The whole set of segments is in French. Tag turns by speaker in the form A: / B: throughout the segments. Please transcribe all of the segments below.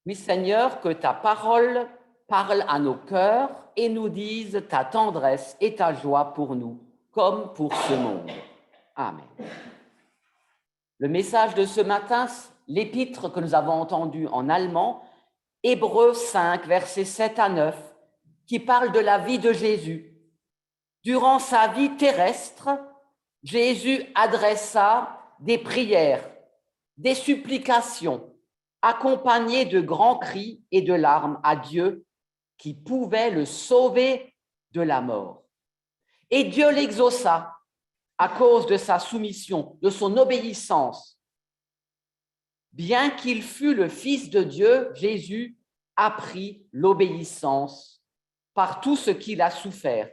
A: Oui, Seigneur, que ta parole parle à nos cœurs et nous dise ta tendresse et ta joie pour nous, comme pour ce monde. Amen. Le message de ce matin, l'épître que nous avons entendu en allemand, Hébreux 5, versets 7 à 9, qui parle de la vie de Jésus. Durant sa vie terrestre, Jésus adressa des prières, des supplications, accompagnées de grands cris et de larmes à Dieu qui pouvait le sauver de la mort. Et Dieu l'exauça à cause de sa soumission, de son obéissance. Bien qu'il fût le Fils de Dieu, Jésus apprit l'obéissance par tout ce qu'il a souffert.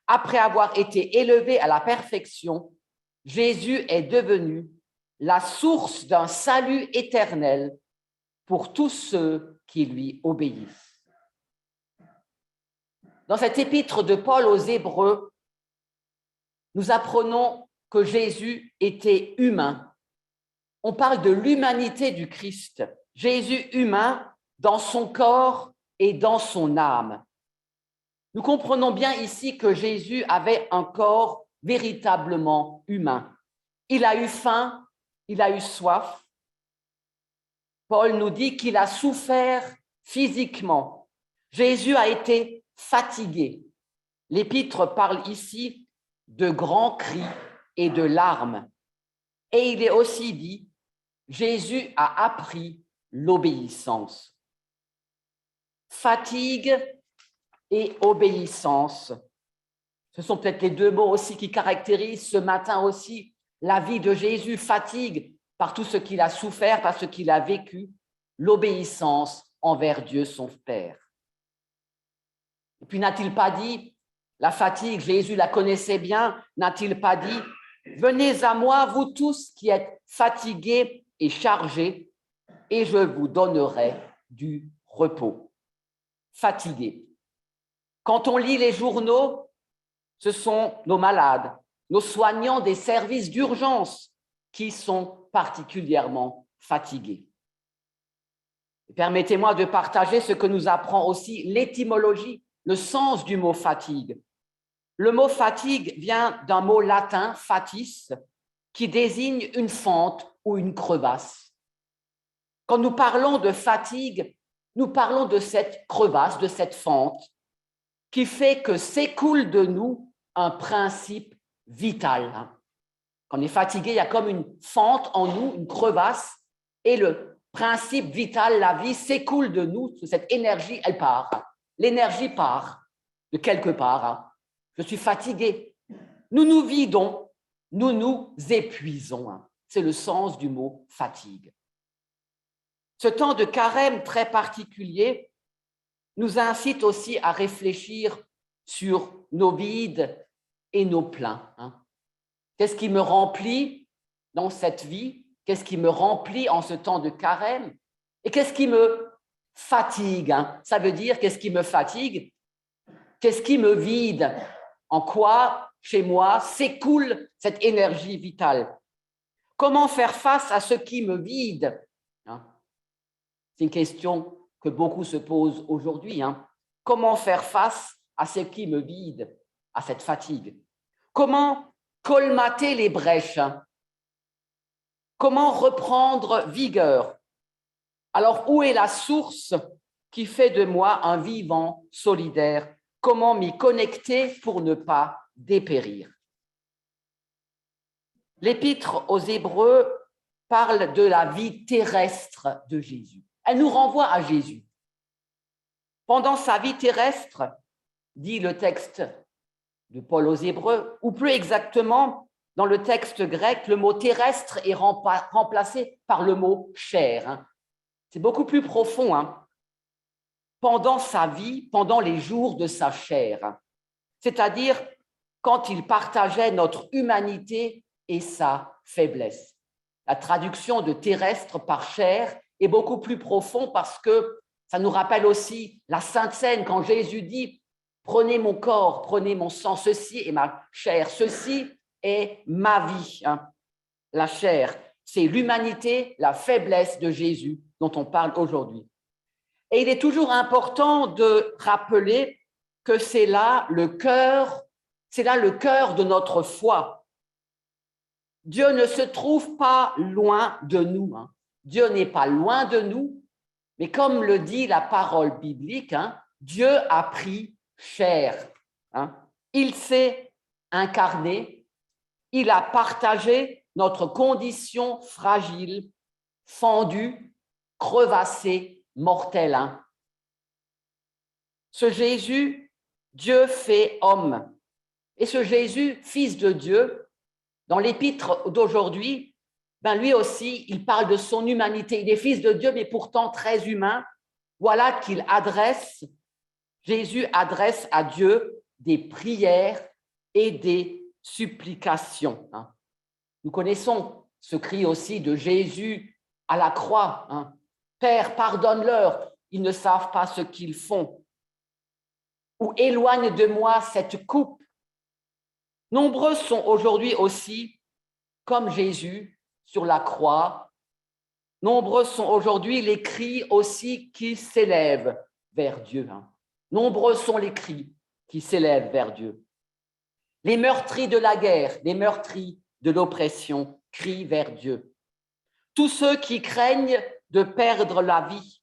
A: Après avoir été élevé à la perfection, Jésus est devenu la source d'un salut éternel pour tous ceux qui lui obéissent. Dans cette épître de Paul aux Hébreux, nous apprenons que Jésus était humain. On parle de l'humanité du Christ. Jésus humain dans son corps et dans son âme. Nous comprenons bien ici que Jésus avait un corps véritablement humain. Il a eu faim, il a eu soif. Paul nous dit qu'il a souffert physiquement. Jésus a été fatigué. L'épître parle ici de grands cris et de larmes. Et il est aussi dit, Jésus a appris l'obéissance. Fatigue et obéissance. Ce sont peut-être les deux mots aussi qui caractérisent ce matin aussi la vie de Jésus. Fatigue par tout ce qu'il a souffert, par ce qu'il a vécu, l'obéissance envers Dieu son Père. Et puis n'a-t-il pas dit, la fatigue, Jésus la connaissait bien, n'a-t-il pas dit, venez à moi, vous tous qui êtes fatigués et chargés, et je vous donnerai du repos. Fatigués. Quand on lit les journaux, ce sont nos malades, nos soignants des services d'urgence qui sont particulièrement fatigués. Permettez-moi de partager ce que nous apprend aussi l'étymologie, le sens du mot fatigue. Le mot fatigue vient d'un mot latin, fatis, qui désigne une fente ou une crevasse. Quand nous parlons de fatigue, nous parlons de cette crevasse, de cette fente, qui fait que s'écoule de nous un principe vital. Quand on est fatigué, il y a comme une fente en nous, une crevasse, et le principe vital, la vie, s'écoule de nous, cette énergie, elle part. L'énergie part de quelque part. Je suis fatigué. Nous nous vidons, nous nous épuisons. C'est le sens du mot fatigue. Ce temps de carême très particulier nous incite aussi à réfléchir sur nos vides et nos pleins. Qu'est-ce qui me remplit dans cette vie? Qu'est-ce qui me remplit en ce temps de carême? Et qu'est-ce qui me fatigue? Ça veut dire qu'est-ce qui me fatigue? Qu'est-ce qui me vide? En quoi, chez moi, s'écoule cette énergie vitale? Comment faire face à ce qui me vide? C'est une question que beaucoup se posent aujourd'hui. Comment faire face à ce qui me vide, à cette fatigue? Comment colmater les brèches? Comment reprendre vigueur? Alors, où est la source qui fait de moi un vivant solidaire? Comment m'y connecter pour ne pas dépérir? L'épître aux Hébreux parle de la vie terrestre de Jésus. Elle nous renvoie à Jésus. Pendant sa vie terrestre, dit le texte de Paul aux Hébreux, ou plus exactement, dans le texte grec, le mot terrestre est remplacé par le mot chair. C'est beaucoup plus profond. Pendant sa vie, pendant les jours de sa chair, c'est-à-dire quand il partageait notre humanité et sa faiblesse. La traduction de terrestre par chair est beaucoup plus profond parce que ça nous rappelle aussi la Sainte Seine quand Jésus dit « Prenez mon corps, prenez mon sang, ceci est ma chair, ceci est ma vie. » La chair, c'est l'humanité, la faiblesse de Jésus dont on parle aujourd'hui. Et il est toujours important de rappeler que c'est là le cœur de notre foi. Dieu ne se trouve pas loin de nous. Hein. Dieu n'est pas loin de nous, mais comme le dit la parole biblique, hein, Dieu a pris chair. Hein. Il s'est incarné, il a partagé notre condition fragile, fendue, crevassée, mortelle. Hein. Ce Jésus, Dieu fait homme. Et ce Jésus, fils de Dieu, dans l'épître d'aujourd'hui, ben lui aussi, il parle de son humanité. Il est fils de Dieu, mais pourtant très humain. Voilà qu'il adresse, Jésus adresse à Dieu des prières et des supplications. Hein. Nous connaissons ce cri aussi de Jésus à la croix. Hein. Père, pardonne-leur, ils ne savent pas ce qu'ils font. Ou éloigne de moi cette coupe. Nombreux sont aujourd'hui aussi, comme Jésus sur la croix, nombreux sont aujourd'hui les cris aussi qui s'élèvent vers Dieu. Hein. Nombreux sont les cris qui s'élèvent vers Dieu. Les meurtris de la guerre, les meurtris de l'oppression crient vers Dieu. Tous ceux qui craignent de perdre la vie,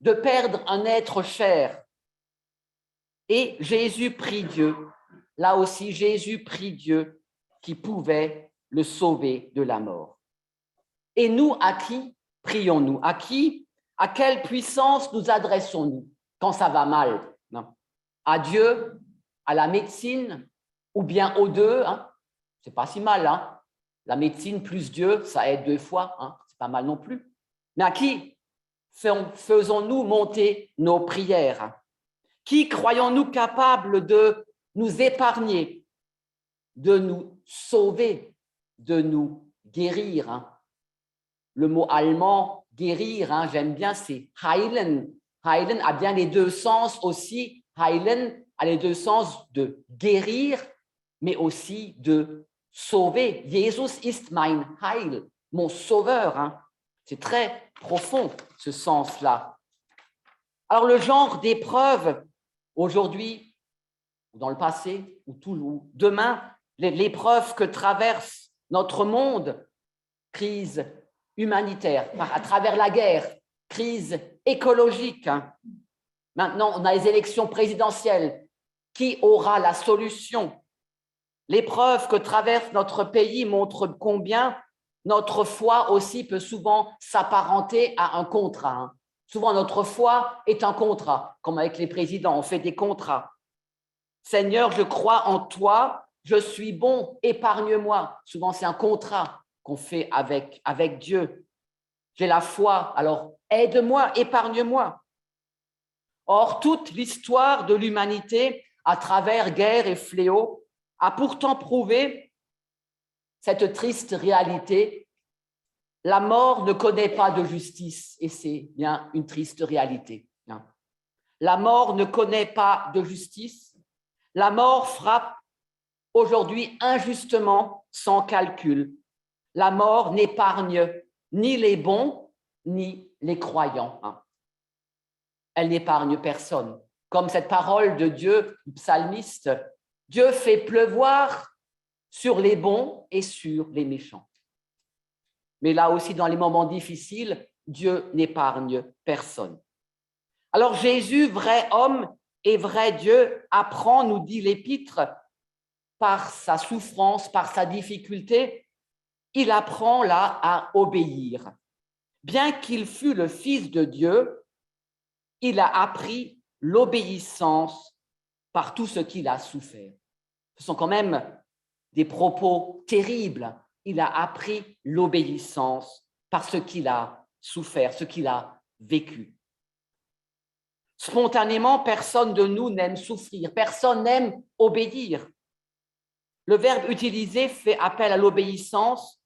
A: de perdre un être cher. Et Jésus prie Dieu. Là aussi, Jésus prie Dieu qui pouvait le sauver de la mort. Et nous, à qui prions-nous? À qui? À quelle puissance nous adressons-nous quand ça va mal? Non. À Dieu, à la médecine, ou bien aux deux? Hein? C'est pas si mal. Hein? La médecine plus Dieu, ça aide 2 fois. Hein? C'est pas mal non plus. Mais à qui faisons-nous monter nos prières? Qui croyons-nous capables de nous épargner, de nous sauver, de nous guérir? Hein? Le mot allemand guérir, hein, j'aime bien, c'est heilen. Heilen a bien les 2 sens aussi. Heilen a les 2 sens de guérir, mais aussi de sauver. Jesus ist mein Heil, mon sauveur. Hein. C'est très profond, ce sens-là. Alors, le genre d'épreuve, aujourd'hui, ou dans le passé, ou demain, l'épreuve que traverse notre monde, crise humanitaire, à travers la guerre, crise écologique. Hein. Maintenant, on a les élections présidentielles. Qui aura la solution? L'épreuve que traverse notre pays montre combien notre foi aussi peut souvent s'apparenter à un contrat. Hein. Souvent, notre foi est un contrat, comme avec les présidents, on fait des contrats. Seigneur, je crois en toi, je suis bon, épargne-moi. Souvent, c'est un contrat qu'on fait avec Dieu. J'ai la foi, alors aide-moi, épargne-moi. Or, toute l'histoire de l'humanité, à travers guerre et fléaux, a pourtant prouvé cette triste réalité. La mort ne connaît pas de justice, et c'est bien une triste réalité. La mort ne connaît pas de justice. La mort frappe aujourd'hui injustement, sans calcul. La mort n'épargne ni les bons, ni les croyants. Elle n'épargne personne. Comme cette parole de Dieu, du psalmiste, Dieu fait pleuvoir sur les bons et sur les méchants. Mais là aussi, dans les moments difficiles, Dieu n'épargne personne. Alors Jésus, vrai homme et vrai Dieu, apprend, nous dit l'Épître, par sa souffrance, par sa difficulté, il apprend là à obéir. Bien qu'il fût le Fils de Dieu, il a appris l'obéissance par tout ce qu'il a souffert. Ce sont quand même des propos terribles. Il a appris l'obéissance par ce qu'il a souffert, ce qu'il a vécu. Spontanément, personne de nous n'aime souffrir, personne n'aime obéir. Le verbe utilisé fait appel à l'obéissance.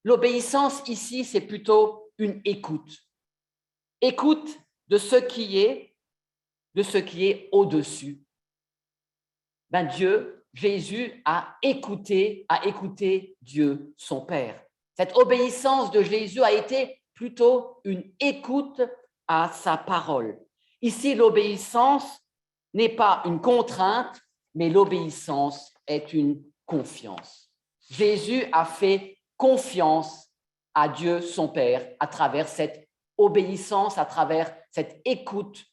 A: L'obéissance ici, c'est plutôt une écoute. Écoute de ce qui est au-dessus. Ben Dieu, Jésus a écouté Dieu, son Père. Cette obéissance de Jésus a été plutôt une écoute à sa parole. Ici, l'obéissance n'est pas une contrainte, mais l'obéissance est une confiance. Jésus a fait confiance à Dieu, son Père, à travers cette obéissance, à travers cette écoute,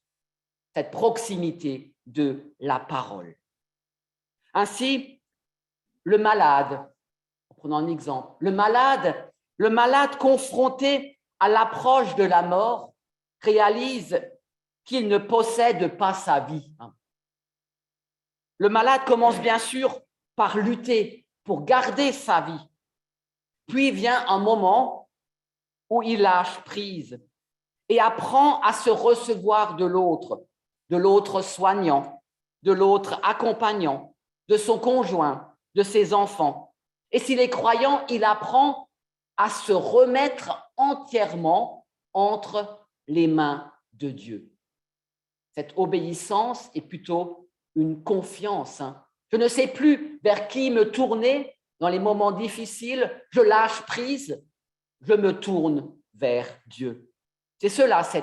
A: cette proximité de la parole. Ainsi, le malade, prenons un exemple, le malade confronté à l'approche de la mort réalise qu'il ne possède pas sa vie. Le malade commence bien sûr par lutter pour garder sa vie. Puis vient un moment où il lâche prise et apprend à se recevoir de l'autre soignant, de l'autre accompagnant, de son conjoint, de ses enfants. Et s'il est croyant, il apprend à se remettre entièrement entre les mains de Dieu. Cette obéissance est plutôt une confiance. Je ne sais plus vers qui me tourner dans les moments difficiles. Je lâche prise, je me tourne vers Dieu. C'est cela, ce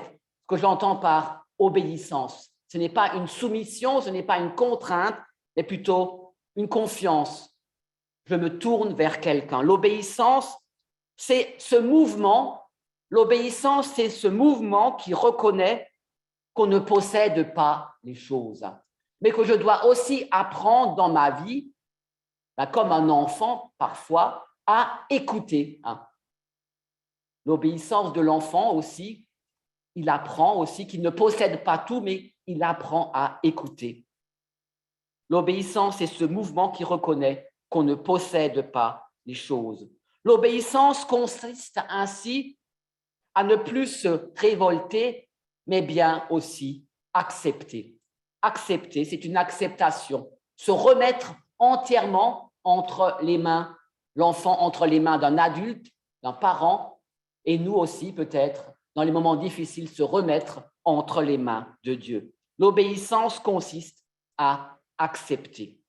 A: que j'entends par obéissance. Ce n'est pas une soumission, ce n'est pas une contrainte, mais plutôt une confiance. Je me tourne vers quelqu'un. L'obéissance, c'est ce mouvement. L'obéissance, c'est ce mouvement qui reconnaît qu'on ne possède pas les choses, mais que je dois aussi apprendre dans ma vie, comme un enfant parfois, à écouter. L'obéissance de l'enfant aussi, il apprend aussi qu'il ne possède pas tout, mais il apprend à écouter. L'obéissance est ce mouvement qui reconnaît qu'on ne possède pas les choses. L'obéissance consiste ainsi à ne plus se révolter, mais bien aussi accepter. Accepter, c'est une acceptation. Se remettre entièrement entre les mains, l'enfant entre les mains d'un adulte, d'un parent, et nous aussi peut-être, dans les moments difficiles, se remettre entre les mains de Dieu. L'obéissance consiste à accepter.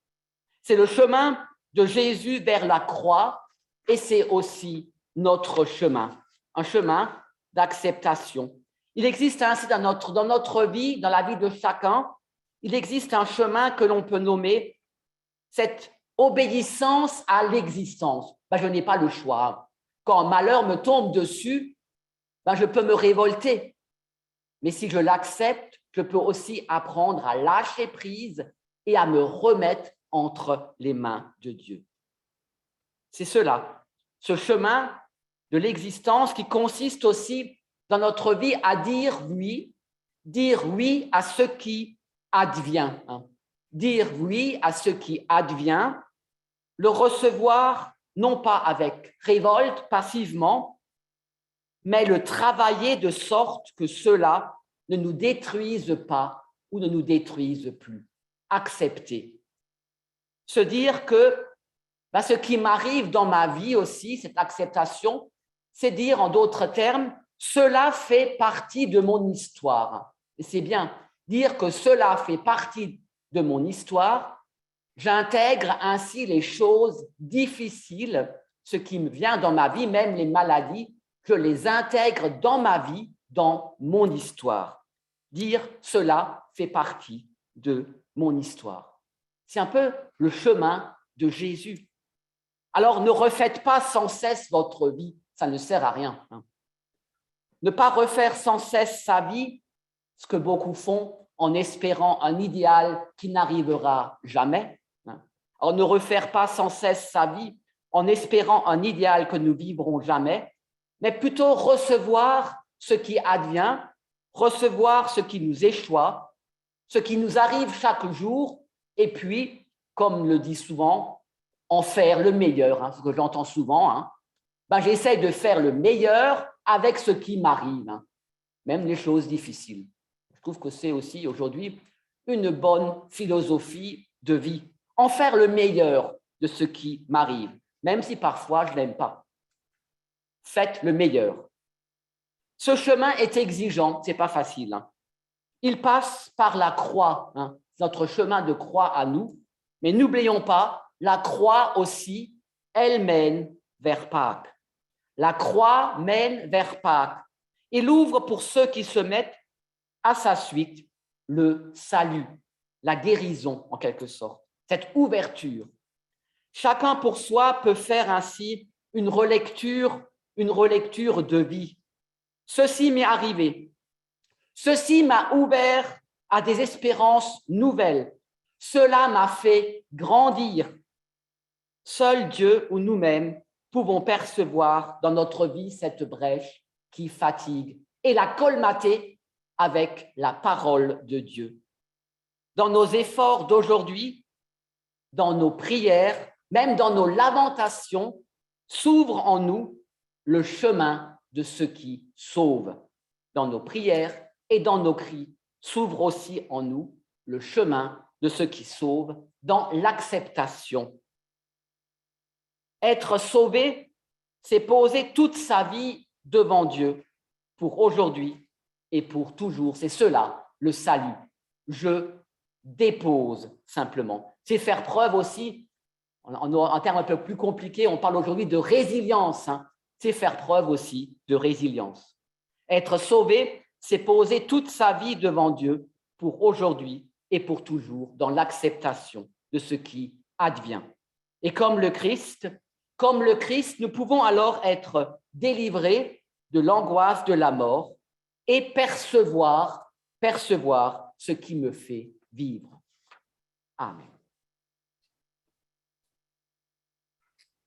A: C'est le chemin de Jésus vers la croix et c'est aussi notre chemin, un chemin d'acceptation. Il existe ainsi dans notre vie, dans la vie de chacun, il existe un chemin que l'on peut nommer cette obéissance à l'existence. Je n'ai pas le choix. Quand un malheur me tombe dessus, je peux me révolter. Mais si je l'accepte, je peux aussi apprendre à lâcher prise et à me remettre entre les mains de Dieu. C'est cela, ce chemin de l'existence qui consiste aussi dans notre vie à dire oui à ce qui advient. Dire oui à ce qui advient, le recevoir non pas avec révolte, passivement, mais le travailler de sorte que cela ne nous détruise pas ou ne nous détruise plus. Accepter. Se dire que ce qui m'arrive dans ma vie aussi, cette acceptation, c'est dire en d'autres termes, cela fait partie de mon histoire. Et c'est bien, dire que cela fait partie de mon histoire, j'intègre ainsi les choses difficiles, ce qui me vient dans ma vie, même les maladies, je les intègre dans ma vie, dans mon histoire. Dire cela fait partie de mon histoire. C'est un peu le chemin de Jésus. Alors, ne refaites pas sans cesse votre vie, ça ne sert à rien. Ne pas refaire sans cesse sa vie, ce que beaucoup font en espérant un idéal qui n'arrivera jamais. Alors, ne refaire pas sans cesse sa vie en espérant un idéal que nous vivrons jamais, mais plutôt recevoir ce qui advient, recevoir ce qui nous échoue, ce qui nous arrive chaque jour, et puis, comme le dit souvent, en faire le meilleur, ce que j'entends souvent. J'essaie de faire le meilleur avec ce qui m'arrive, même les choses difficiles. Je trouve que c'est aussi aujourd'hui une bonne philosophie de vie. En faire le meilleur de ce qui m'arrive, même si parfois je n'aime pas. Faites le meilleur. Ce chemin est exigeant, ce n'est pas facile. Il passe par la croix, notre chemin de croix à nous, mais n'oublions pas, la croix aussi, elle mène vers Pâques. La croix mène vers Pâques. Il ouvre pour ceux qui se mettent à sa suite le salut, la guérison en quelque sorte, cette ouverture. Chacun pour soi peut faire ainsi une relecture de vie. Ceci m'est arrivé. Ceci m'a ouvert à des espérances nouvelles. Cela m'a fait grandir. Seul Dieu ou nous-mêmes pouvons percevoir dans notre vie cette brèche qui fatigue et la colmater avec la parole de Dieu. Dans nos efforts d'aujourd'hui, dans nos prières, même dans nos lamentations, s'ouvre en nous le chemin de ce qui sauve. Dans nos prières et dans nos cris, s'ouvre aussi en nous le chemin de ce qui sauve dans l'acceptation. Être sauvé, c'est poser toute sa vie devant Dieu pour aujourd'hui et pour toujours. C'est cela, le salut. Je dépose simplement. C'est faire preuve aussi, en termes un peu plus compliqués, on parle aujourd'hui de résilience. C'est faire preuve aussi de résilience. Être sauvé, c'est poser toute sa vie devant Dieu pour aujourd'hui et pour toujours dans l'acceptation de ce qui advient. Et comme le Christ, nous pouvons alors être délivrés de l'angoisse de la mort et percevoir ce qui me fait vivre. Amen.